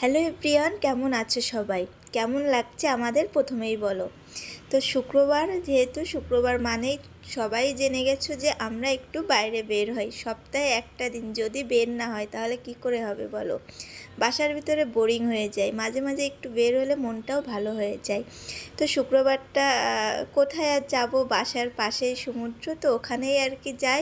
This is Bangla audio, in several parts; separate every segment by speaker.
Speaker 1: হ্যালো এভরিওয়ান, কেমন আছো সবাই? কেমন লাগছে আমাদের প্রথমেই বলো। তো শুক্রবার, যেহেতু শুক্রবার মানেই সবাই জেনে গেছো যে আমরা একটু বাইরে বের হই। সপ্তাহে একটা দিন যদি বের না হয় তাহলে কি করে হবে বলো? বাসার ভিতরে বোরিং হয়ে যায়, মাঝে মাঝে একটু বের হলে মনটাও ভালো হয়ে যায়। তো শুক্রবারটা কোথায় আর যাবো, বাসার পাশেই সমুদ্র, তো ওখানেই আর কি যাই।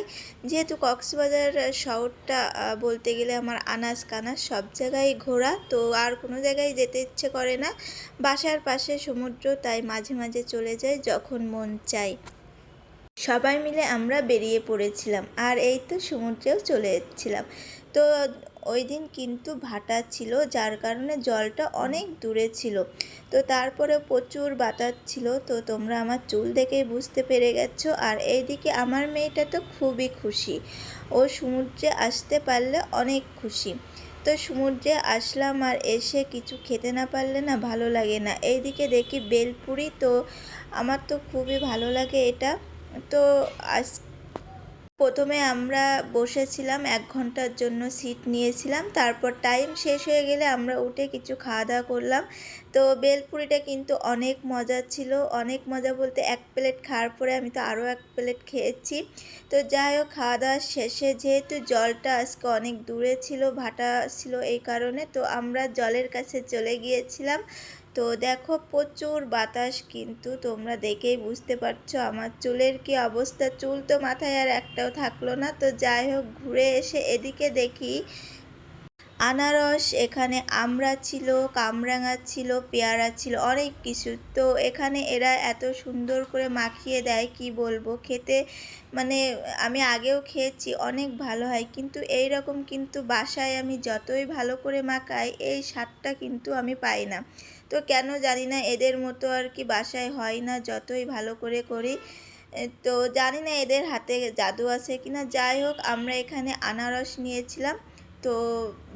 Speaker 1: যেহেতু কক্সবাজার শহরটা বলতে গেলে আমার আনাস কানাস সব জায়গায় ঘোরা, তো আর কোনো জায়গায় যেতে ইচ্ছে করে না। বাসার পাশে সমুদ্র, তাই মাঝে মাঝে চলে যাই যখন মন চায়। সবাই মিলে আমরা বেরিয়ে পড়েছিলাম আর এই তো সমুদ্রেও চলে এসেছিলাম। তো ওই দিন কিন্তু ভাটা ছিল, যার কারণে জলটা অনেক দূরে ছিল। তো তারপরে প্রচুর বাতাস ছিল, তো তোমরা আমার চুল দেখেই বুঝতে পেরে গেছো। আর এইদিকে আমার মেয়েটা তো খুবই খুশি, ও সমুদ্রে আসতে পারলে অনেক খুশি। তো সমুদ্রে আসলাম, আর এসে কিছু খেতে না পারলে না ভালো লাগে না। এইদিকে দেখি বেলপুরি, তো আমার তো খুবই ভালো লাগে এটা। তো আজ প্রথমে আমরা বসেছিলাম, 1 ঘন্টার জন্য সিট নিয়েছিলাম। তারপর টাইম শেষ হয়ে গেলে আমরা উঠে কিছু খাওয়া দাওয়া করলাম। তো বেলপুরিটা কিন্তু অনেক মজা ছিল, অনেক মজা বলতে 1 প্লেট খাওয়ার পরে আমি তো আরও 1 প্লেট খেয়েছি। তো যাই হোক, খাওয়া দাওয়ার শেষে যেহেতু জলটা আজকে অনেক দূরে ছিল, ভাটা ছিল, এই কারণে তো আমরা জলের কাছে চলে গিয়েছিলাম। তো দেখো প্রচুর বাতাস, কিন্তু তোমরা দেখেই বুঝতে পারছো আমার চুলের কি অবস্থা। চুল তো মাথায় আর একটাও থাকলো না। তো যাই হোক, ঘুরে এসে এদিকে দেখি আনারস, এখানে আমড়া ছিল, কামরাঙা ছিল, পেয়ারা ছিল, অনেক কিছু। তো এখানে এরা এত সুন্দর করে মাখিয়ে দেয়, কি বলবো, খেতে মানে আমি আগেও খেয়েছি, অনেক ভালো হয়। কিন্তু এই রকম কিন্তু বাসায় আমি যতই ভালো করে মাখাই, এই স্বাদটা কিন্তু আমি পাই না। তো কেন জানি না, এদের মতো আর কি বাসায় হয় না যতই ভালো করে করি। তো জানি না এদের হাতে জাদু আছে কিনা। যাই হোক, আমরা এখানে আনারস নিয়েছিলাম। তো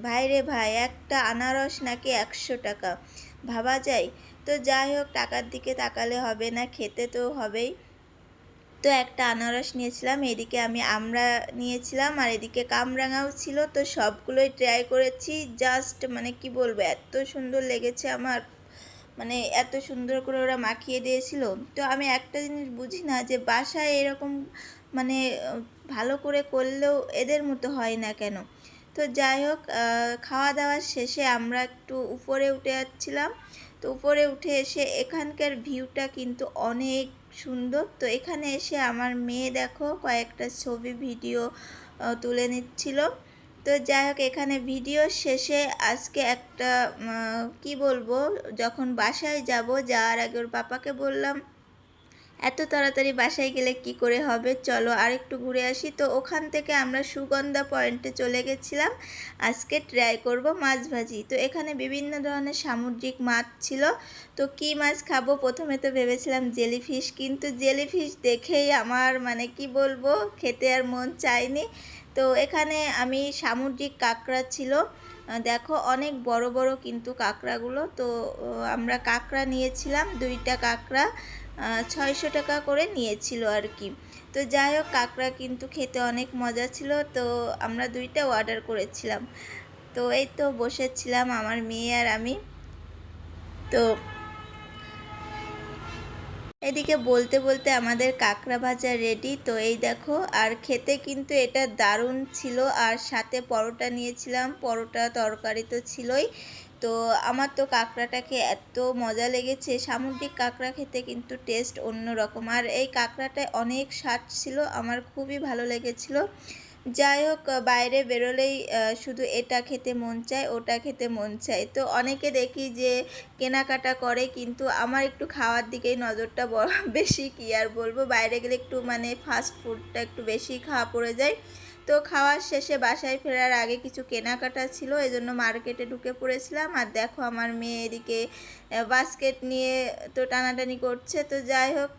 Speaker 1: ভাই রে ভাই, একটা আনারস নাকি 100 টাকা, ভাবা যায়? তো যাই হোক, টাকার দিকে তাকালে হবে না, খেতে তো হবেই। তো একটা আনারস নিয়েছিলাম, এদিকে আমি আমড়া নিয়েছিলাম, আর এদিকে কামরাঙাও ছিল। তো সবগুলোই ট্রাই করেছি, জাস্ট মানে কি বলবো, এত সুন্দর লেগেছে আমার, মানে এত সুন্দর করে ওরা মাখিয়ে দিয়েছিল। তো আমি একটা জিনিস বুঝি না, যে বাসায় এরকম মানে ভালো করে করলেও এদের মতো হয় না কেন। তো যাই হোক, খাওয়া দাওয়ার শেষে আমরা একটু উপরে উঠে যাচ্ছিলাম। তো উপরে উঠে এসে এখানকার ভিউটা কিন্তু অনেক সুন্দর। তো এখানে এসে আমার মেয়ে দেখো কয়েকটা ছবি ভিডিও তুলে নিচ্ছিল। তো যাই হোক, এখানে ভিডিও শেষে আজকে একটা কি বলবো, যখন বাসায় যাব, যাওয়ার আগে ওর পাপাকে বললাম এত তাড়াতাড়ি বাসায় গেলে কি করে হবে, চলো আর একটু ঘুরে আসি। তো ওখান থেকে আমরা সুগন্ধা পয়েন্টে চলে গেছিলাম, আজকে ট্রাই করব মাছ ভাজি। তো এখানে বিভিন্ন ধরনের সামুদ্রিক মাছ ছিল। তো কি মাছ খাবো, প্রথমে তো ভেবেছিলাম জেলিফিশ, কিন্তু জেলিফিশ দেখেই আমার মানে কি বলবো, খেতে আর মন চায়নি। তো এখানে আমি সামুদ্রিক কাঁকড়া ছিল, দেখো অনেক বড় বড় কিন্তু কাঁকড়াগুলো। তো আমরা কাঁকড়া নিয়েছিলাম, 2টা কাঁকড়া 600 টাকা করে নিয়েছিল আর কি। তো যাই হোক, কাঁকড়া কিন্তু খেতে অনেক মজা ছিল। তো আমরা 2টা অর্ডার করেছিলাম। তো এই তো বসেছিলাম আমার মেয়ে আর আমি। তো এদিকে বলতে বলতে আমাদের কাঁকড়া ভাজা রেডি। তো এই দেখো, আর খেতে কিন্তু এটা দারুণ ছিল। আর সাথে পরোটা নিয়েছিলাম, পরোটা তরকারি তো ছিলই। তো আমার তো কাঁকড়াটাকে এত মজা লেগেছে, সামুদ্রিক কাঁকড়া খেতে কিন্তু টেস্ট অন্য রকম। আর এই কাঁকড়াটায় অনেক স্বাদ ছিল, আমার খুবই ভালো লেগেছিল। যাই হোক, বাইরে বেরোলেই শুধু এটা খেতে মন চায়, ওটা খেতে মন চায়। তো অনেকে দেখি যে কেনাকাটা করে, কিন্তু আমার একটু খাওয়ার দিকেই নজরটা বেশি, কি আর বলবো, বাইরে গেলে একটু মানে ফাস্ট ফুডটা একটু বেশি খাওয়া পড়ে যায়। তো খাওয়ার শেষে বাসায় ফেরার আগে কিছু কেনাকাটা ছিল, এজন্য মার্কেটে ঢুকে পড়েছিলাম। আর দেখো আমার মেয়ে এদিকে বাস্কেট নিয়ে তো টানাটানি করছে। তো যাই হোক,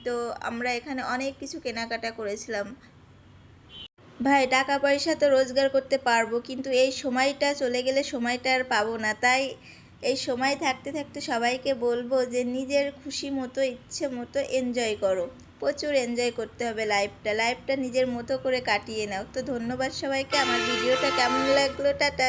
Speaker 1: তো আমরা এখানে অনেক কিছু কেনাকাটা করেছিলাম। ভাই, টাকা পয়সা তো রোজগার করতে পারবো, কিন্তু এই সময়টা চলে গেলে সময়টা আর পাবো না। তাই এই সময় থাকতে থাকতে সবাইকে বলবো যে নিজের খুশি মতো, ইচ্ছে মতো এনজয় করো। প্রচুর এনজয় করতে হবে লাইফটা নিজের মতো করে কাটিয়ে নাও। তো ধন্যবাদ সবাইকে। আমার ভিডিওটা কেমন লাগলো, টাটা।